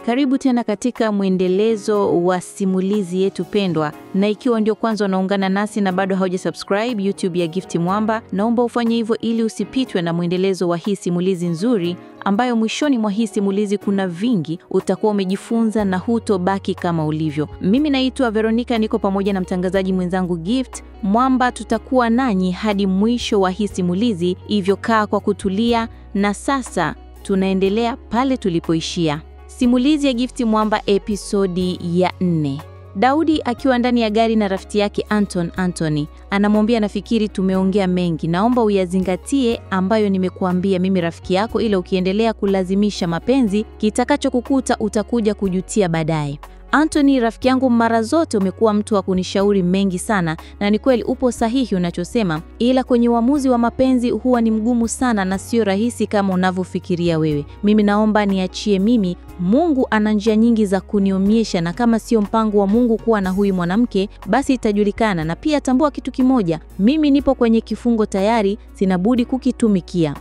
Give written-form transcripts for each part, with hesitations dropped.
Karibu tena katika mwendelezo wa simulizi yetu pendwa, na ikiwa ndio kwanza unaungana nasi na bado haujasubscribe YouTube ya Gift Mwamba, naomba ufanye hivyo ili usipitwe na mwendelezo wa hii simulizi nzuri ambayo mwishoni mwa hii simulizi kuna vingi utakuwa umejifunza na hutobaki kama ulivyo. Mimi naitwa Veronica, niko pamoja na mtangazaji mwenzangu Gift Mwamba. Tutakuwa nanyi hadi mwisho wa hii simulizi, hivyo kaa kwa kutulia, na sasa tunaendelea pale tulipoishia. Simulizi ya Gift Mwamba episodi ya 4. Daudi akiwa ndani ya gari na rafiki yake Anthony anamwambia, nafikiri tumeongea mengi, naomba uyazingatie ambayo nimekuambia mimi rafiki yako, ila ukiendelea kulazimisha mapenzi kitakachokukuta utakuja kujutia baadaye. Anthony, rafiki yangu, mara zote umekuwa mtu wa kunishauri mengi sana, na ni kweli upo sahihi unachosema, ila kwenye uamuzi wa mapenzi huwa ni mgumu sana na sio rahisi kama unavyofikiria wewe. Mimi naomba niachie mimi, Mungu ana njia nyingi za kunionyesha, na kama sio mpango wa Mungu kuwa na huyu mwanamke basi itajulikana. Na pia tambua kitu kimoja, mimi nipo kwenye kifungo tayari, sina budi kukitumikia.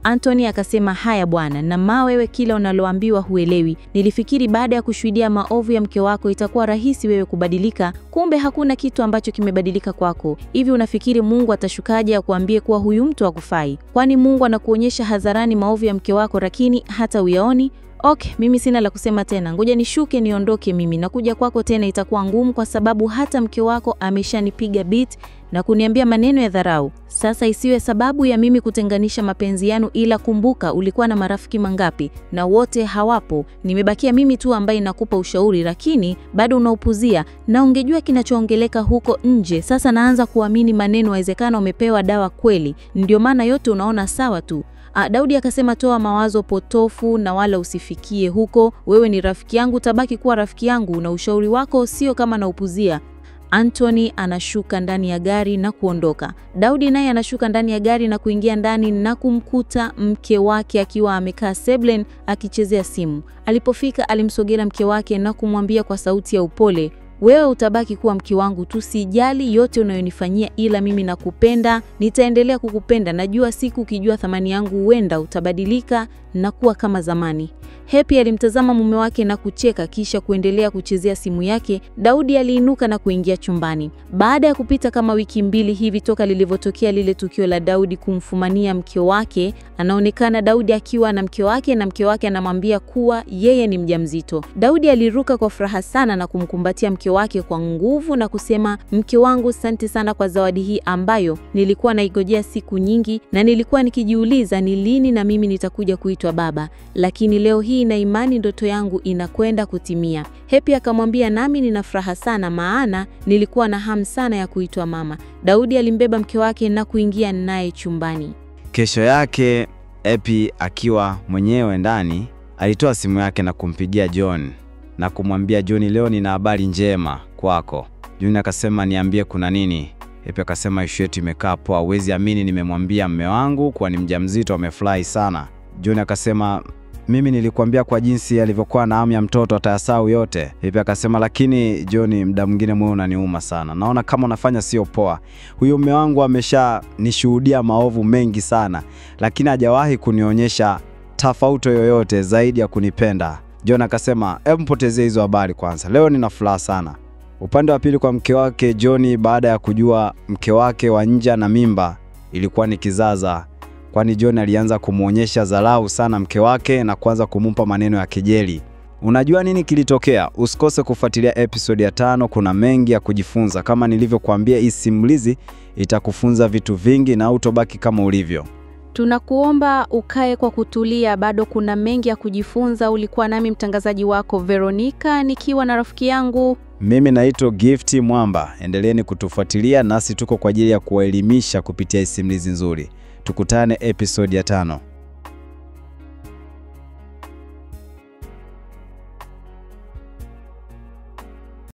Anthony akasema, haya bwana, na wewe kila unaloambiwa huelewi. Nilifikiri baada ya kushuhudia maovu ya mke wako itakuwa rahisi wewe kubadilika, kumbe hakuna kitu ambacho kimebadilika kwako. Hivi unafikiri Mungu atashukaje akuambie kuwa huyu mtu hakufai? Kwani Mungu anakuonyesha hadharani maovu ya mke wako lakini hata uyaoni? Okay, mimi sina la kusema tena. Ngoja nishuke niondoke mimi. Nakuja kwako tena itakuwa ngumu kwa sababu hata mke wako ameshanipiga beat na kuniambia maneno ya dharau. Sasa isiwe sababu ya mimi kutenganisha mapenzi yenu, ila kumbuka ulikuwa na marafiki mangapi na wote hawapo. Nimebakia mimi tu ambaye nakupa ushauri, lakini bado unaupuzia, na ungejua kinachoongeleka huko nje. Sasa naanza kuamini maneno, inawezekana umepewa dawa kweli, ndio maana yote unaona sawa tu. Daudi akasema, toa mawazo potofu na wala usifikie huko. Wewe ni rafiki yangu, tabaki kuwa rafiki yangu, na ushauri wako sio kama na upuzia. Anthony anashuka ndani ya gari na kuondoka. Daudi naye anashuka ndani ya gari na kuingia ndani na kumkuta mke wake akiwa amekaa sebuleni akichezea simu. Alipofika alimsogea mke wake na kumwambia kwa sauti ya upole, wewe utabaki kuwa mke wangu tu, sijali yote unayonifanyia, ila mimi nakupenda, nitaendelea kukupenda. Najua siku ukijua thamani yangu huenda utabadilika na kuwa kama zamani. Happy alimtazama mume wake na kucheka kisha kuendelea kuchezea simu yake. Daudi aliinuka na kuingia chumbani. Baada ya kupita kama wiki 2 hivi toka lilivyotokea lile tukio la Daudi kumfumania mke wake, anaonekana Daudi akiwa na mke wake, na mke wake anamwambia kuwa yeye ni mjamzito. Daudi aliruka kwa furaha sana na kumkumbatia mke wake kwa nguvu na kusema, mke wangu, asante sana kwa zawadi hii ambayo nilikuwa naigojea siku nyingi, na nilikuwa nikijiuliza ni lini na mimi nitakuja kuitwa baba, lakini leo hii na imani ndoto yangu inakwenda kutimia. Happy akamwambia, nami nina furaha sana, maana nilikuwa na hamu sana ya kuitwa mama. Daudi alimbeba mke wake na kuingia naye chumbani. Kesho yake Happy akiwa mwenyewe ndani alitoa simu yake na kumpigia John na kumwambia, John, leo nina habari njema kwako. John akasema, niambie kuna nini? Happy akasema, issue yetu imekaa poa, huwezi amini, nimemwambia mume wangu kwa ni mjamzito, amefurahi sana. John akasema, mimi nilikwambia kwa jinsi alivyokuwa na hamu ya mtoto atayasahau yote. Happy akasema, lakini John, muda mwingine moyo unaniuma sana. Naona kama unafanya sio poa. Huyo mume wangu ameshanishuhudia maovu mengi sana, lakini hajawahi kunionyesha tofauti yoyote zaidi ya kunipenda. John akasema, hebu mpotezee hizo habari kwanza. Leo nina furaha sana. Upande wa pili kwa mke wake John, baada ya kujua mke wake wa nje na mimba ilikuwa ni kizaza, kwani John alianza kumuonyesha dharau sana mke wake na kuanza kumumpa maneno ya kejeli. Unajua nini kilitokea? Usikose kufuatilia episode ya 5, kuna mengi ya kujifunza. Kama nilivyokuambia, hii simulizi itakufunza vitu vingi na utobaki kama ulivyo. Tunakuomba ukae kwa kutulia, bado kuna mengi ya kujifunza. Ulikuwa nami mtangazaji wako Veronica, nikiwa na rafiki yangu mimi naitwa Gift Mwamba. Endeleeni kutufuatilia, nasi tuko kwa ajili ya kuwaelimisha kupitia simulizi nzuri. Tukutane episode ya 5.